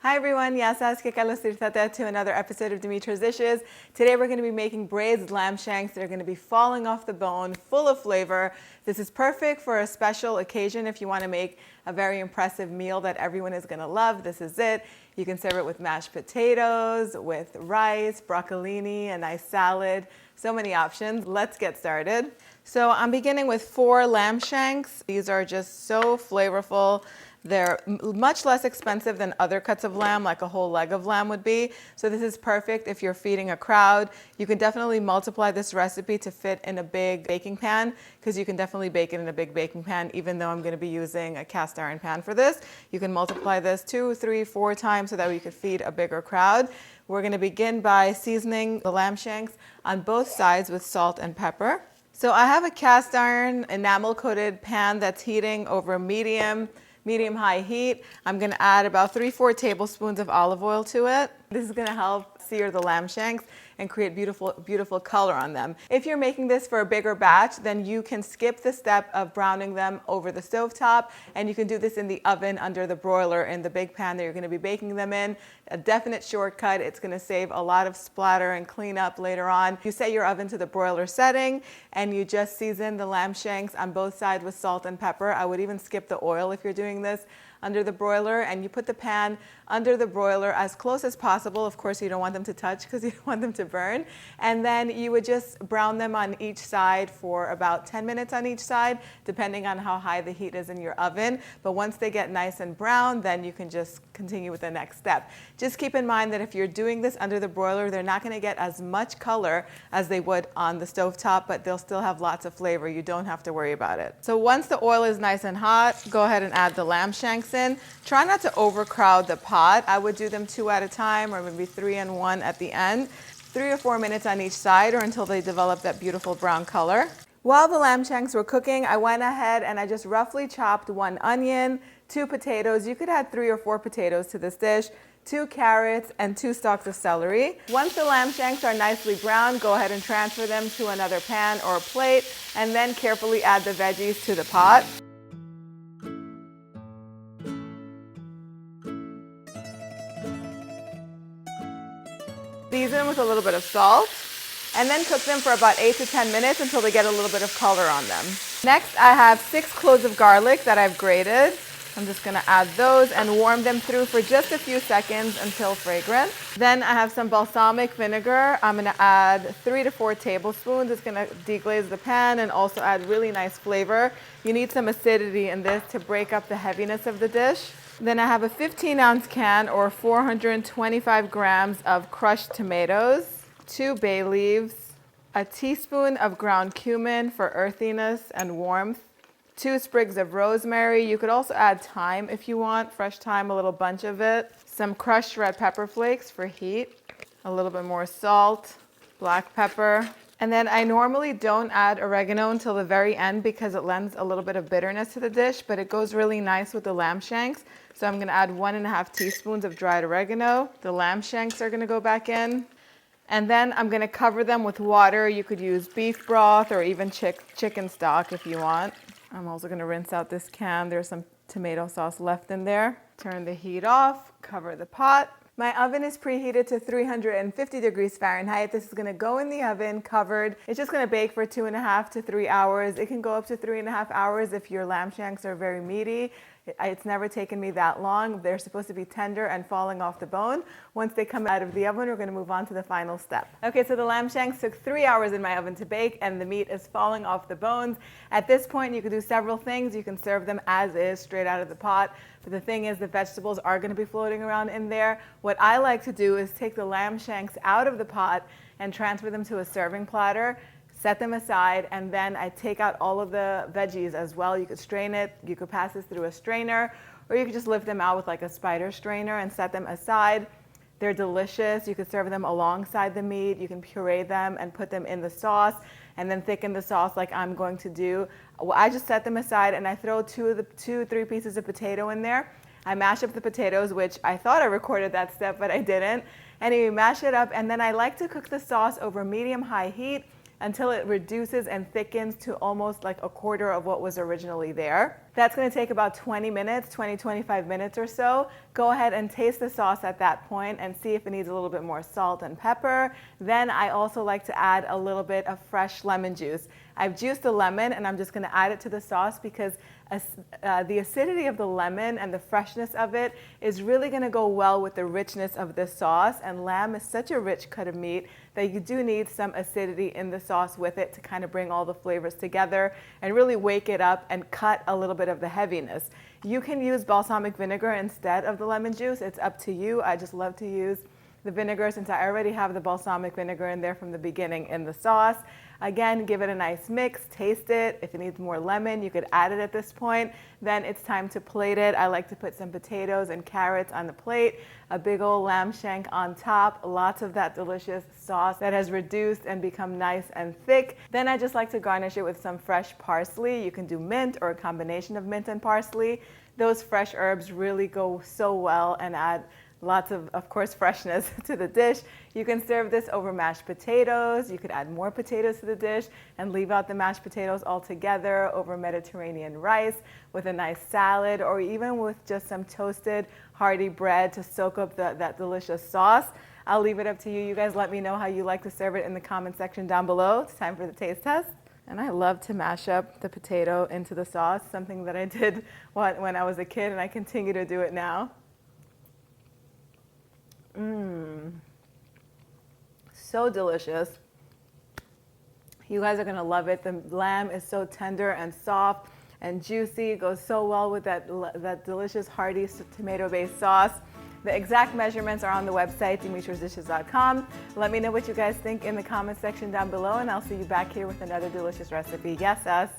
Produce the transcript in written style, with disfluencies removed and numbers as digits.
Hi everyone, yasas que kalos to another episode of Dimitra's Dishes. Today we're going to be making braised lamb shanks that are going to be falling off the bone, full of flavor. This is perfect for a special occasion if you want to make a very impressive meal that everyone is going to love. This is it. You can serve it with mashed potatoes, with rice, broccolini, a nice salad. So many options. Let's get started. So I'm beginning with 4 lamb shanks. These are just so flavorful. They're much less expensive than other cuts of lamb, like a whole leg of lamb would be. So this is perfect if you're feeding a crowd. You can definitely multiply this recipe to fit in a big baking pan, because you can definitely bake it in a big baking pan, even though I'm going to be using a cast iron pan for this. You can multiply this 2, 3, 4 times so that we could feed a bigger crowd. We're going to begin by seasoning the lamb shanks on both sides with salt and pepper. So I have a cast iron enamel coated pan that's heating over medium-high heat. I'm going to add about 3-4 tablespoons of olive oil to it. This is going to help sear the lamb shanks and create beautiful color on them. If you're making this for a bigger batch, then you can skip the step of browning them over the stovetop, and you can do this in the oven under the broiler in the big pan that you're going to be baking them in. A definite shortcut. It's going to save a lot of splatter and cleanup later on. You set your oven to the broiler setting and you just season the lamb shanks on both sides with salt and pepper. I would even skip the oil if you're doing this under the broiler, and you put the pan under the broiler as close as possible. Of course, you don't want them to touch because you don't want them to burn. And then you would just brown them on each side for about 10 minutes on each side, depending on how high the heat is in your oven. But once they get nice and brown, then you can just continue with the next step. Just keep in mind that if you're doing this under the broiler, they're not going to get as much color as they would on the stovetop, but they'll still have lots of flavor. You don't have to worry about it. So once the oil is nice and hot, go ahead and add the lamb shanks in. Try not to overcrowd the pot. I would do them 2 at a time, or maybe 3 and 1 at the end. 3 or 4 minutes on each side, or until they develop that beautiful brown color. While the lamb shanks were cooking, I went ahead and I just roughly chopped 1 onion, 2 potatoes. You could add 3 or 4 potatoes to this dish, 2 carrots, and 2 stalks of celery. Once the lamb shanks are nicely brown, go ahead and transfer them to another pan or a plate, and then carefully add the veggies to the pot. Season with a little bit of salt, and then cook them for about 8 to 10 minutes until they get a little bit of color on them. Next, I have 6 cloves of garlic that I've grated. I'm just going to add those and warm them through for just a few seconds until fragrant. Then I have some balsamic vinegar. I'm going to add 3 to 4 tablespoons. It's going to deglaze the pan and also add really nice flavor. You need some acidity in this to break up the heaviness of the dish. Then I have a 15-ounce can, or 425 grams of crushed tomatoes, 2 bay leaves, a teaspoon of ground cumin for earthiness and warmth, 2 sprigs of rosemary. You could also add thyme if you want, fresh thyme, a little bunch of it, some crushed red pepper flakes for heat, a little bit more salt, black pepper. And then I normally don't add oregano until the very end because it lends a little bit of bitterness to the dish, but it goes really nice with the lamb shanks. So I'm going to add 1.5 teaspoons of dried oregano. The lamb shanks are going to go back in. And then I'm going to cover them with water. You could use beef broth or even chicken stock if you want. I'm also going to rinse out this can. There's some tomato sauce left in there. Turn the heat off, cover the pot. My oven is preheated to 350 degrees Fahrenheit. This is going to go in the oven covered. It's just going to bake for 2.5 to 3 hours. It can go up to 3.5 hours if your lamb shanks are very meaty. It's never taken me that long. They're supposed to be tender and falling off the bone. Once they come out of the oven, we're going to move on to the final step. Okay, so the lamb shanks took 3 hours in my oven to bake, and the meat is falling off the bones. At this point, you can do several things. You can serve them as is, straight out of the pot. But the thing is, the vegetables are going to be floating around in there. What I like to do is take the lamb shanks out of the pot and transfer them to a serving platter, set them aside, and then I take out all of the veggies as well. You could strain it, you could pass this through a strainer, or you could just lift them out with like a spider strainer and set them aside. They're delicious. You could serve them alongside the meat. You can puree them and put them in the sauce and then thicken the sauce like I'm going to do. Well, I just set them aside and I throw 3 pieces of potato in there. I mash up the potatoes, which I thought I recorded that step, but I didn't. Anyway, mash it up, and then I like to cook the sauce over medium-high heat until it reduces and thickens to almost like a quarter of what was originally there. That's going to take about 20 minutes, 25 minutes or so. Go ahead and taste the sauce at that point and see if it needs a little bit more salt and pepper. Then I also like to add a little bit of fresh lemon juice. I've juiced a lemon and I'm just going to add it to the sauce because the acidity of the lemon and the freshness of it is really going to go well with the richness of this sauce. And lamb is such a rich cut of meat that you do need some acidity in the sauce with it to kind of bring all the flavors together and really wake it up and cut a little bit of the heaviness. You can use balsamic vinegar instead of the lemon juice. It's up to you. I just love to use the vinegar since I already have the balsamic vinegar in there from the beginning in the sauce. Again, give it a nice mix, taste it. If it needs more lemon, you could add it at this point. Then it's time to plate it. I like to put some potatoes and carrots on the plate, a big old lamb shank on top, lots of that delicious sauce that has reduced and become nice and thick. Then I just like to garnish it with some fresh parsley. You can do mint or a combination of mint and parsley. Those fresh herbs really go so well and add lots of course, freshness to the dish. You can serve this over mashed potatoes. You could add more potatoes to the dish and leave out the mashed potatoes altogether over Mediterranean rice with a nice salad, or even with just some toasted hearty bread to soak up that delicious sauce. I'll leave it up to you. You guys let me know how you like to serve it in the comment section down below. It's time for the taste test. And I love to mash up the potato into the sauce, something that I did when I was a kid, and I continue to do it now. So delicious. You guys are gonna love it. The lamb is so tender and soft and juicy. It goes so well with that delicious hearty tomato-based sauce. The exact measurements are on the website, dimitrasdishes.com. Let me know what you guys think in the comment section down below, and I'll see you back here with another delicious recipe. Yes, us.